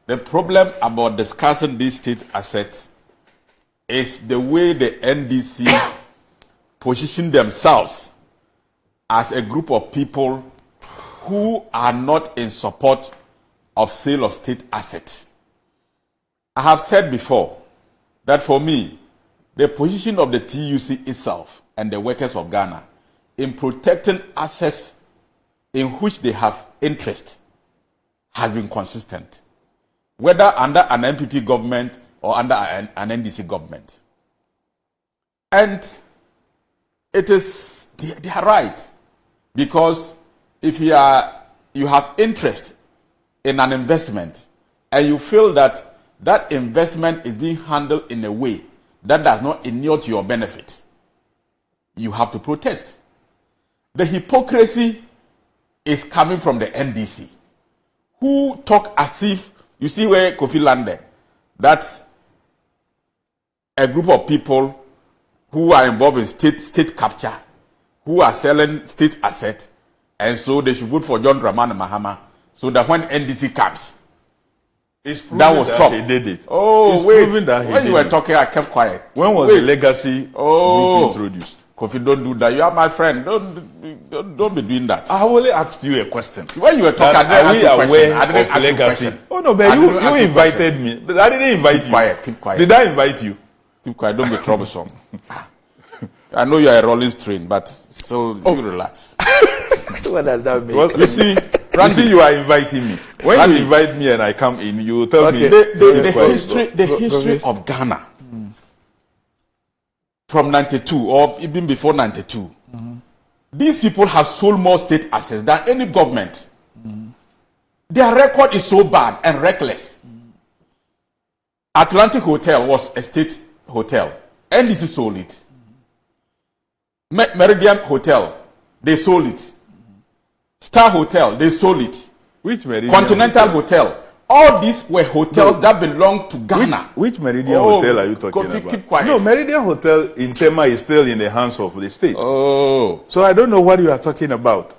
The problem about discussing these state assets is the way the NDC position themselves as a group of people who are not in support of sale of state assets. I have said before that for me, the position of the TUC itself and the workers of Ghana in protecting assets in which they have interest has been consistent, whether under an NPP government or under an NDC government. And it is, they are right, because if you have interest in an investment and you feel that that investment is being handled in a way that does not inure to your benefit, you have to protest. The hypocrisy is coming from the NDC, who talk as if, you see where Kofi landed, that a group of people who are involved in state capture, who are selling state assets, and so they should vote for John Mahama, so that when NDC comes, that will stop. He did it. Oh, wait. When you were talking, I kept quiet. When was the legacy introduced? Kofi, don't do that. You are my friend. Don't be doing that. I only asked you a question. When you were talking, are we aware of legacy? Oh no, but you invited me. But I didn't invite you. Keep quiet. Did I invite you? Keep quiet. Don't be troublesome. I know you are a rolling string, but so you relax. What does that mean? Well, you see, Randy, you are inviting me. When you invite me and I come in, you tell me the history of Ghana from 92 or even before 92. These people have sold more state assets than any government. Their record is so bad and reckless. Atlantic Hotel was a state hotel. NDC sold it. Meridian Hotel, they sold it. Star Hotel, they sold it. Which Meridian Continental Hotel. All these were hotels that belonged to Ghana. Which Meridian Hotel are you talking about? Keep quiet. No, Meridian Hotel in Tema is still in the hands of the state. Oh. So I don't know what you are talking about.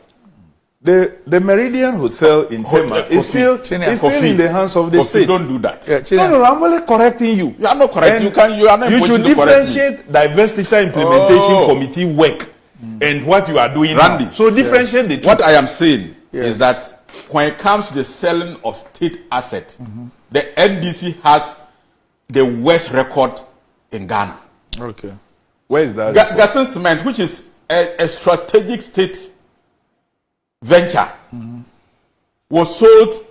The Meridian Hotel in Tema is still in the hands of the state. Don't do that. No, I'm only correcting you. You are not correct. You are not. You should differentiate divestiture implementation committee work and what you are doing, Randy. Now. So differentiate the two. What I am saying is that when it comes to the selling of state assets, the NDC has the worst record in Ghana. Okay. Where is that? Gassen Cement, which is a strategic state venture, was sold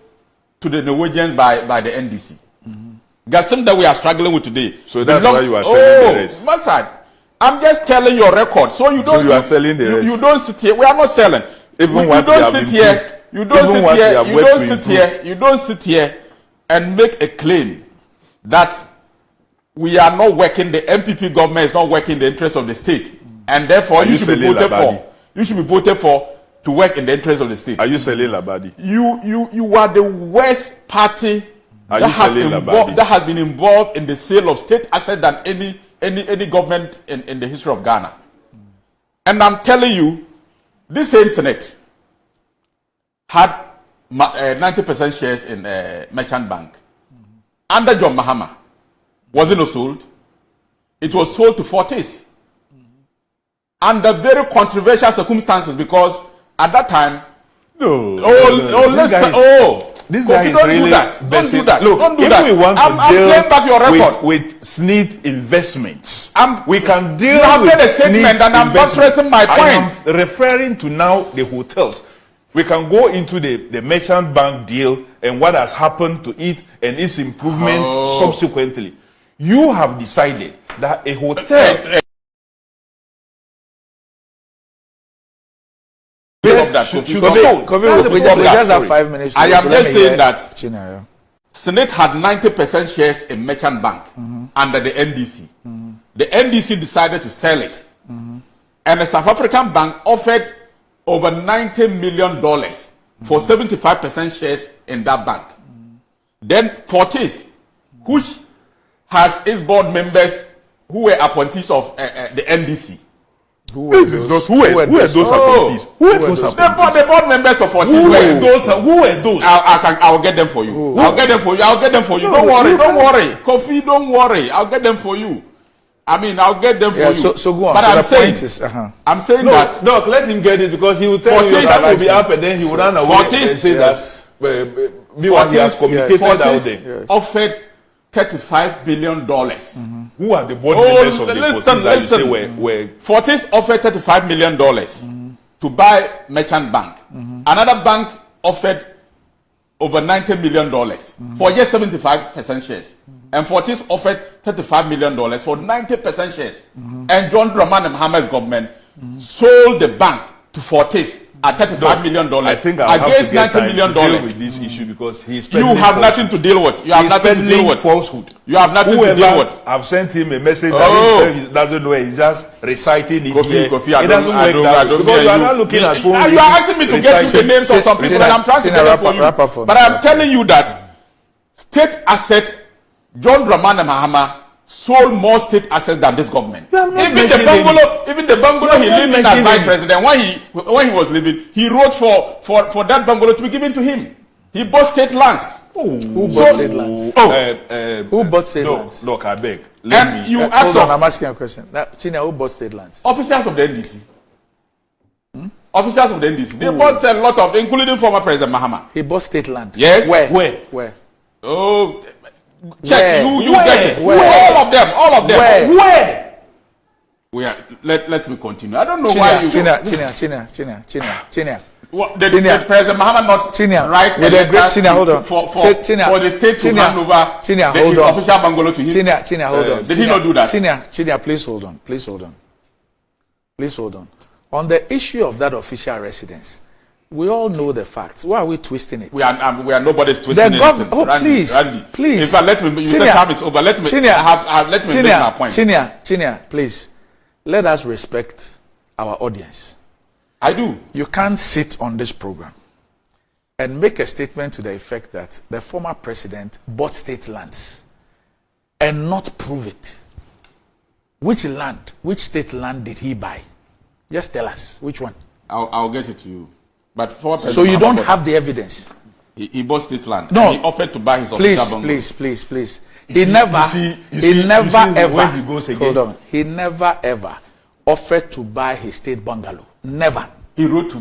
to the Norwegians by the NDC. Gassen that we are struggling with today. So that's why you are selling the rest. Master, I'm just telling your record. So you don't. So you are selling the rest. You don't sit here. We are not selling. Even you don't sit here. You don't sit here and make a claim that we are not working. The MPP government is not working in the interest of the state, and therefore you should be voted for. You should be voted for to work in the interest of the state. Are you selling Labadi? You are the worst party that has been involved in the sale of state assets than any government in the history of Ghana. And I'm telling you, this same Senate had 90% shares in Merchant Bank. Under John Mahama, was it not sold? It was sold to Fortis. Under very controversial circumstances, because at that time, this guy is really don't do that. Look, don't do if that. we want I'm to deal playing back your record with SNIT investments, we can deal you have with made a statement and I'm buttressing my point. I am referring to now the hotels. We can go into the Merchant Bank deal and what has happened to it and its improvement subsequently. You have decided that a hotel should be sold. We just have 5 minutes. I am just saying that Senate had 90% shares in Merchant Bank under the NDC. The NDC decided to sell it. And the South African bank offered over $90 million for 75% shares in that bank. Then Fortis, which has its board members who were appointees of the NDC, Who were those appointees? Who were those appointees? The board members of Fortis. Who were those? I'll get them for you. I'll get them for you. Don't worry. Kofi, don't worry. I'll get them for you. I mean, I'll get them for you. So go on. But I'm saying that. Doc, let him get it because he will tell you that will be up and then he will run away and say that what he has communicated out there. Offered $35 billion. Who are the board members of the Fortis that you say were? Fortis offered $35 million to buy Merchant Bank. Another bank offered over $90 million for just 75% shares. And Fortis offered $35 million for 90% shares. And John Mahama's government sold the bank to Fortis at $35 million I think against $90 million. To deal with this issue because he's you have nothing to deal with. You have nothing to deal with. Falsehood. You have nothing to deal with. I've sent him a message that he doesn't know. He's just reciting it. Kofi, it doesn't work that way because you are not looking at phones. You are asking me to get you the names of some people, and I'm trying to get them for you. But I'm telling you that state asset, John Mahama sold more state assets than this government. Even the bungalow he lived in as vice president, when he was living, he wrote for that bungalow to be given to him. He bought state lands. Who bought state lands? Who bought state lands? Look, I beg. And you ask hold on, I'm asking a question. Now, Chinnia, who bought state lands? Officers of the NDC. Officers of the NDC. They bought a lot of, including former President Mahama. He bought state land. Yes. Where? Oh, check. You get it. Where? All of them. Where? Let me continue. I don't know why you. Chinnia. Did President Mahama not write with a great Chinnia? Hold on. For the state to hand over his official bungalow to him? Chinnia, hold on. Did he not do that? Chinnia, please hold on. On the issue of that official residence, we all know the facts. Why are we twisting it? We are nobody's twisting it. Randy. Please. In fact, let me. You said time is over. Let me make my point. Chinnia, please. Let us respect our audience. I do. You can't sit on this program and make a statement to the effect that the former president bought state lands and not prove it. Which state land did he buy? Just tell us which one. I'll get it to you. But so you don't have the evidence. He bought state land. No. And he offered to buy his official bungalow. Please. He never ever offered to buy his state bungalow. Never. He wrote to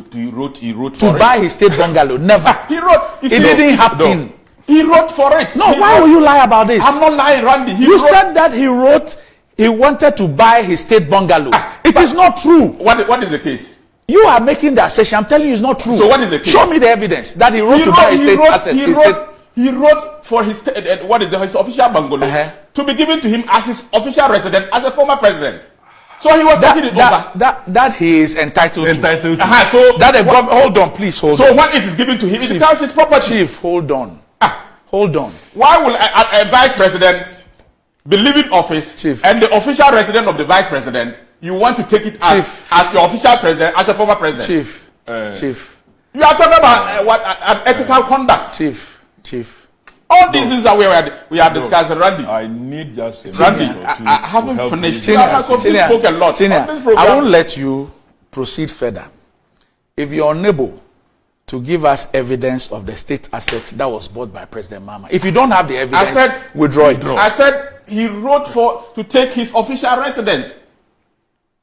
buy his state bungalow. Never. He wrote. It didn't happen. No. He wrote for it. No, why will you lie about this? I'm not lying, Randy. You said that he wrote. He wanted to buy his state bungalow. It is not true. What is the case? You are making the assertion. I'm telling you, it's not true. So what is the case? Show me the evidence that he wrote to buy his state assets. He wrote for his his official bungalow to be given to him as his official resident as a former president. So he was taking it over. That he is entitled to. So that hold on, please hold on. So when it is given to him, it becomes his property. Chief, hold on. Hold on. Why will a vice president be leaving office, Chief, and the official resident of the vice president, you want to take it as your official president, as a former president? Chief. You are talking about ethical conduct. Chief. All these things that we are discussing, Randy. I need just Randy. I haven't finished. Chinnia spoke a lot. I won't let you proceed further if you're unable to give us evidence of the state assets that was bought by President Mahama. If you don't have the evidence, withdraw it. I said he wrote to take his official residence.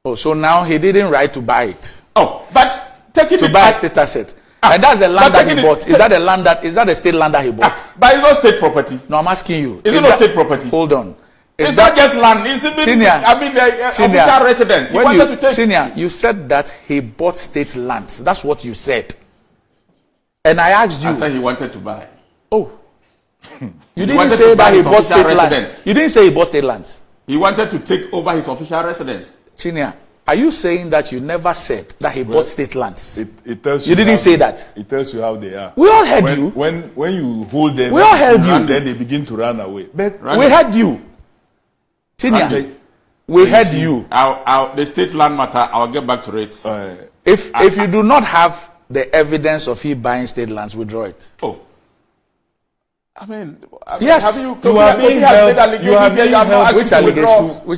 Oh, so now he didn't write to buy it. Oh, but taking to buy a state asset. And that's the land that he bought. Is that the state land that he bought? But it's not state property. No, I'm asking you. Is it not state property? Hold on. It's not just land. It's official residence. Chinnia, you said that he bought state lands. That's what you said. And I asked you. I said he wanted to buy. Oh. You didn't say that he bought state lands. You didn't say he bought state lands. He wanted to take over his official residence. Chinnia, are you saying that you never said that he bought state lands? It tells you. You didn't say that. It tells you how they are. We all heard you. When you hold them, we all heard you. Then they begin to run away. But we heard you. Chinnia, we heard you. The state land matter, I'll get back to it. If you do not have the evidence of he buying state lands, withdraw it. Oh. I mean, yes. You are being held. Which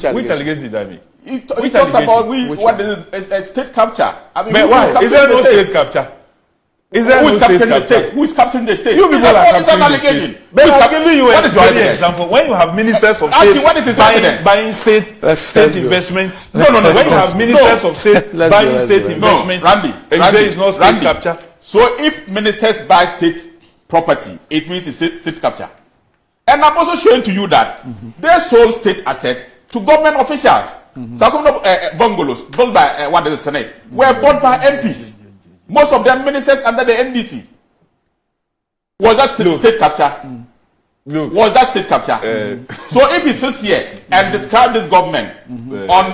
allegations did I make? He talks about what is a state capture. I mean, but why? Is there no state capture? Is there who is no capturing state the capture? state? Who is capturing the state? You people are What is an capturing the allegation? state. But I'm giving you What a is your very evidence? example. When you have ministers of Actually, state what is his evidence? buying state Let's investments. No. When you have ministers of state buying state go. investments, Randy, and you say it's not state capture. So if ministers buy state property, it means it's state capture. And I'm also showing to you that they sold state assets to government officials. Some bungalows built by the Senate were bought by MPs. Most of them ministers under the NDC. Was that state capture? Was that state capture? So if he sits here and describe this government on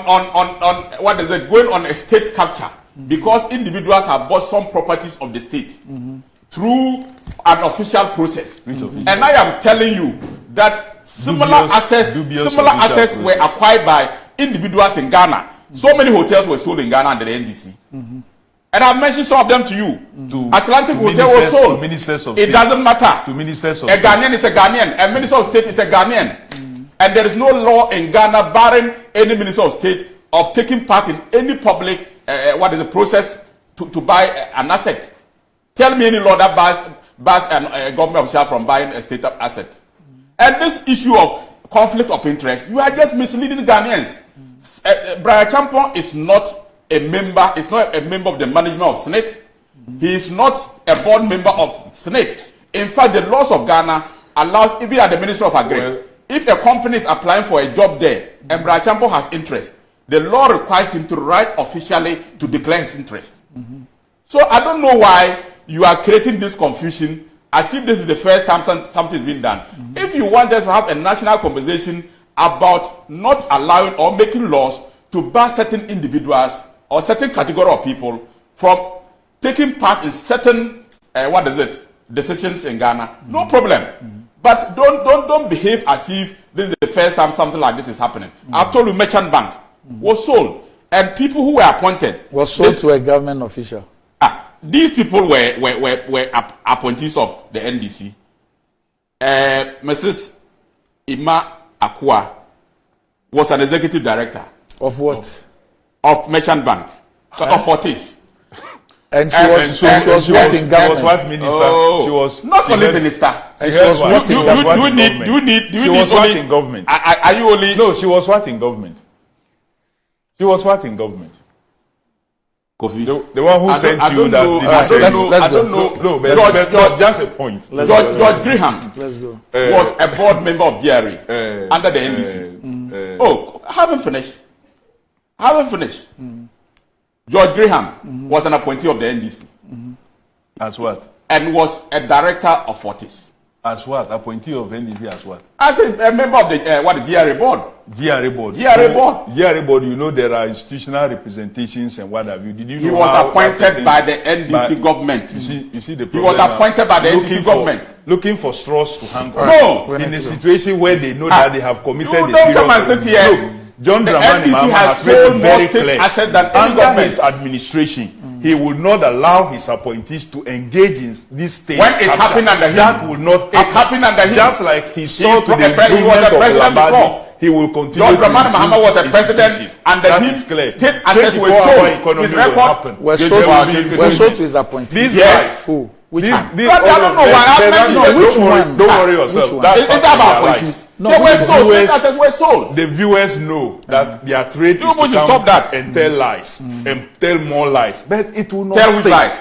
what is it, going on a state capture because individuals have bought some properties of the state through an official process, and I am telling you that similar assets were acquired by individuals in Ghana. So many hotels were sold in Ghana under the NDC. And I've mentioned some of them to you. Atlantic Hotel was sold. It doesn't matter. To ministers of a Ghanaian is a Ghanaian. A minister of state is a Ghanaian. And there is no law in Ghana barring any minister of state of taking part in any public, process to buy an asset. Tell me any law that bars a government official from buying a state asset. And this issue of conflict of interest, you are just misleading Ghanaians. Brian Champon is not a member, is not a member of the management of Senate. He is not a board member of Senate. In fact, the laws of Ghana allows, even at the Ministry of Agri, if a company is applying for a job there and Brian Champon has interest, the law requires him to write officially to declare his interest. So I don't know why you are creating this confusion as if this is the first time something is being done. If you want us to have a national conversation about not allowing or making laws to bar certain individuals or certain category of people from taking part in certain decisions in Ghana, no problem. But don't behave as if this is the first time something like this is happening. I've told you, Merchant Bank was sold, and people who were appointed was sold to a government official. These people were appointees of the NDC. Mrs. Ima Akua was an executive director. Of what? Of Merchant Bank. Of Fortis. And she was what in government? She was what minister? She was not only minister. And she was what in government? Do you need she was what in government? Are you only? No, she was what in government? She was what in government? Kofi. The one who sent you that. I don't know. No, but just a point. George Graham Let's go. was a board member of GRA under the NDC. I haven't finished. George Graham was an appointee of the NDC. As what? And was a director of Fortis. As what? Appointee of NDC as what? As a member of the GRA board. GRA board. GRA board. You know there are institutional representations and what have you. Did you know he was appointed by the NDC government. You see the problem. He was appointed by the NDC government. Looking for straws to hang on. No. In a situation where they know that they have committed you don't come and sit here. John Mahama has made it very clear. Under his administration, he will not allow his appointees to engage in this state. When it happened under him, that will not happen under him. Just like he saw to the he was a president before. He will continue. John Mahama was a president, and the state assets were sold. His record was sold to his appointees. These guys, who? I don't know why. Don't worry yourself. It's about appointees. They were sold. State assets were sold. The viewers know that their trade is to stop that and tell lies and tell more lies, but it will not tell which lies.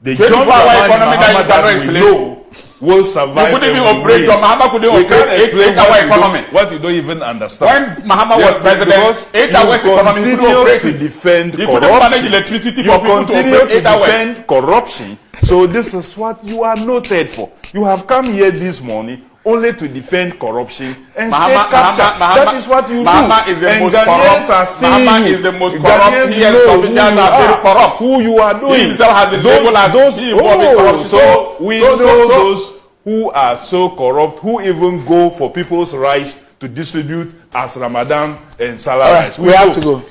The John Mahama that we know will survive. You couldn't even operate. John Mahama couldn't operate 8-hour economy. What you don't even understand. When Mahama was president, 8 hours economy, he couldn't operate to defend he corruption. Couldn't manage electricity for people to operate 8 hours. Defend corruption. So this is what you are noted for. You have come here this morning only to defend corruption and state capture. That is what you Mahama do. Is the and most Ghanaians corrupt. are seeing Mahama is the most corrupt. He and officials are very corrupt. Who you are doing. He himself has been labeled as corruption. So we know those who are so corrupt, who even go for people's rights to distribute as Ramadan and Salah rights. We have to go.